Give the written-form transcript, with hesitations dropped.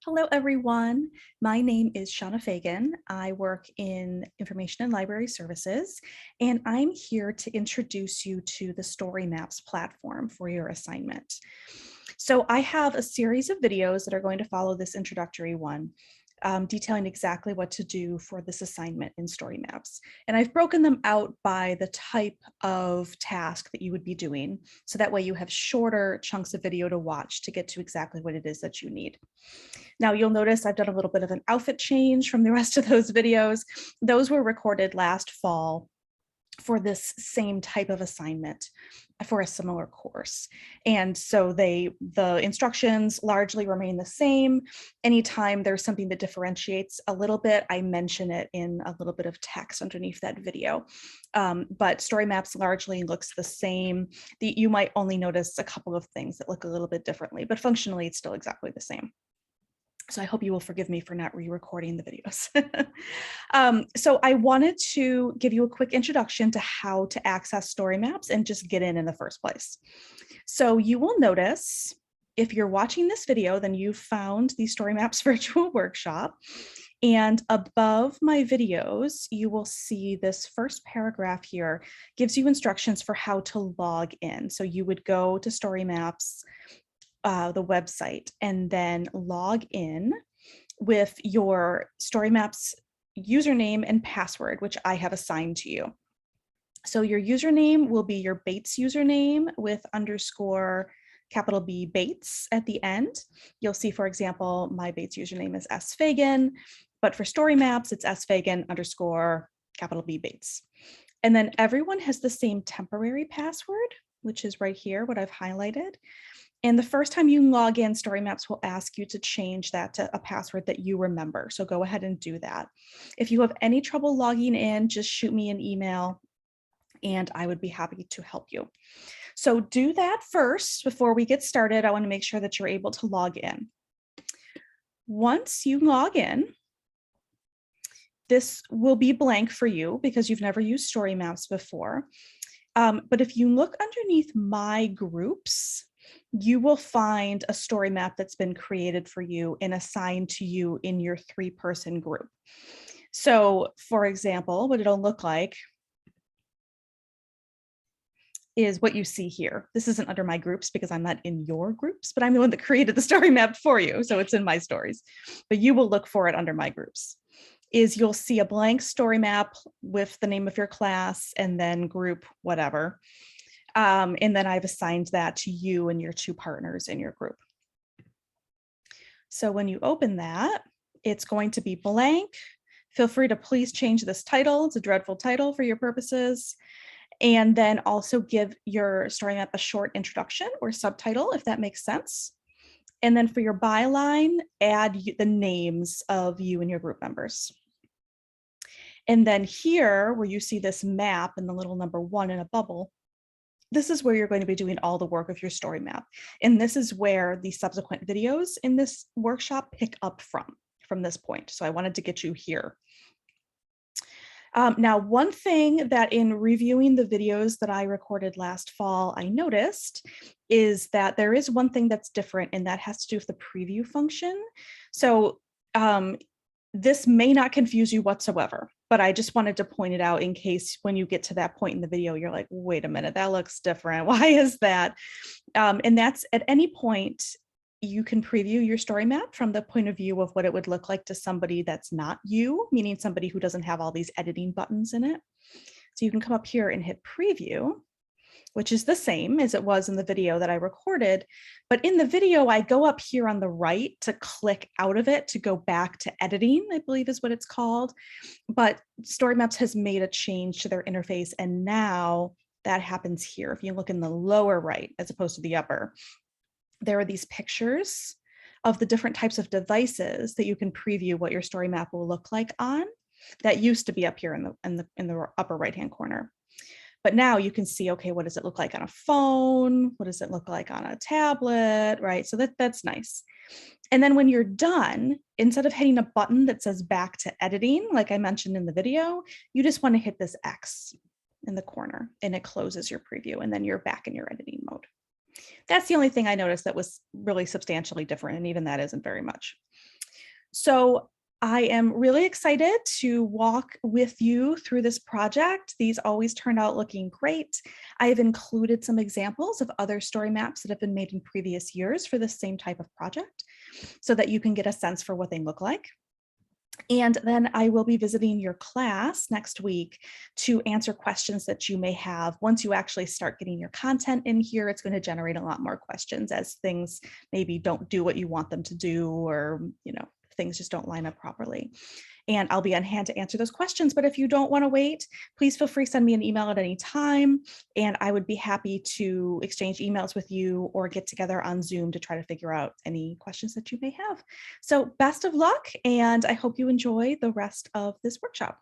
Hello, everyone. My name is Shauna'h. I work in Information and Library Services, and I'm here to introduce you to the Story Maps platform for your assignment. So I have a series of videos that are going to follow this introductory one, detailing exactly what to do for this assignment in Story Maps. And I've broken them out by the type of task that you would be doing, so that way you have shorter chunks of video to watch to get to exactly what it is that you need. Now you'll notice I've done a little bit of an outfit change from the rest of those videos. Those were recorded last fall for this same type of assignment for a similar course. And so the instructions largely remain the same. Anytime there's something that differentiates a little bit, I mention it in a little bit of text underneath that video. But Story Maps largely looks the same. You might only notice a couple of things that look a little bit differently, but functionally it's still exactly the same. So I hope you will forgive me for not re-recording the videos. So I wanted to give you a quick introduction to how to access Story Maps and just get in the first place. So you will notice, if you're watching this video, then you've found the Story Maps virtual workshop. And above my videos, you will see this first paragraph here gives you instructions for how to log in. So you would go to Story Maps, the website, and then log in with your Story Maps username and password, which I have assigned to you. So your username will be your Bates username with underscore capital B Bates at the end. You'll see, for example, my Bates username is sfagan, but for Story Maps, it's sfagan underscore capital B Bates. And then everyone has the same temporary password, which is right here, what I've highlighted. And the first time you log in, Story Maps will ask you to change that to a password that you remember. So go ahead and do that. If you have any trouble logging in, just shoot me an email and I would be happy to help you. So do that first before we get started. I want to make sure that you're able to log in. Once you log in, this will be blank for you because you've never used Story Maps before. But if you look underneath My Groups, you will find a story map that's been created for you and assigned to you in your 3-person group. So for example, what it'll look like is what you see here. This isn't under my groups because I'm not in your groups, but I'm the one that created the story map for you. So it's in my stories, but you will look for it under my groups. You'll see a blank story map with the name of your class and then group, whatever. And then I've assigned that to you and your 2 partners in your group. So when you open that, it's going to be blank. Feel free to please change this title. It's a dreadful title for your purposes. And then also give your story map a short introduction or subtitle, if that makes sense. And then for your byline, add the names of you and your group members. And then here, where you see this map and the little number 1 in a bubble, this is where you're going to be doing all the work of your story map. And this is where the subsequent videos in this workshop pick up from this point. So I wanted to get you here. Now, one thing that in reviewing the videos that I recorded last fall, I noticed is that there is one thing that's different, and that has to do with the preview function. So this may not confuse you whatsoever, but I just wanted to point it out in case when you get to that point in the video, you're like, wait a minute, that looks different. Why is that? And that's at any point, you can preview your story map from the point of view of what it would look like to somebody that's not you, meaning somebody who doesn't have all these editing buttons in it. So you can come up here and hit preview, which is the same as it was in the video that I recorded. But in the video, I go up here on the right to click out of it to go back to editing, I believe is what it's called. But Story Maps has made a change to their interface, and now that happens here. If you look in the lower right, as opposed to the upper, there are these pictures of the different types of devices that you can preview what your story map will look like on. That used to be up here in the upper right-hand corner. But now you can see, okay, what does it look like on a phone? What does it look like on a tablet, right? So that's nice. And then when you're done, instead of hitting a button that says back to editing, like I mentioned in the video, you just want to hit this X in the corner and it closes your preview, and then you're back in your editing mode. That's the only thing I noticed that was really substantially different, and even that isn't very much. So I am really excited to walk with you through this project. These always turn out looking great. I have included some examples of other story maps that have been made in previous years for the same type of project so that you can get a sense for what they look like. And then I will be visiting your class next week to answer questions that you may have. Once you actually start getting your content in here, it's going to generate a lot more questions as things maybe don't do what you want them to do, or things just don't line up properly. And I'll be on hand to answer those questions. But if you don't want to wait, please feel free to send me an email at any time. And I would be happy to exchange emails with you or get together on Zoom to try to figure out any questions that you may have. So best of luck, and I hope you enjoy the rest of this workshop.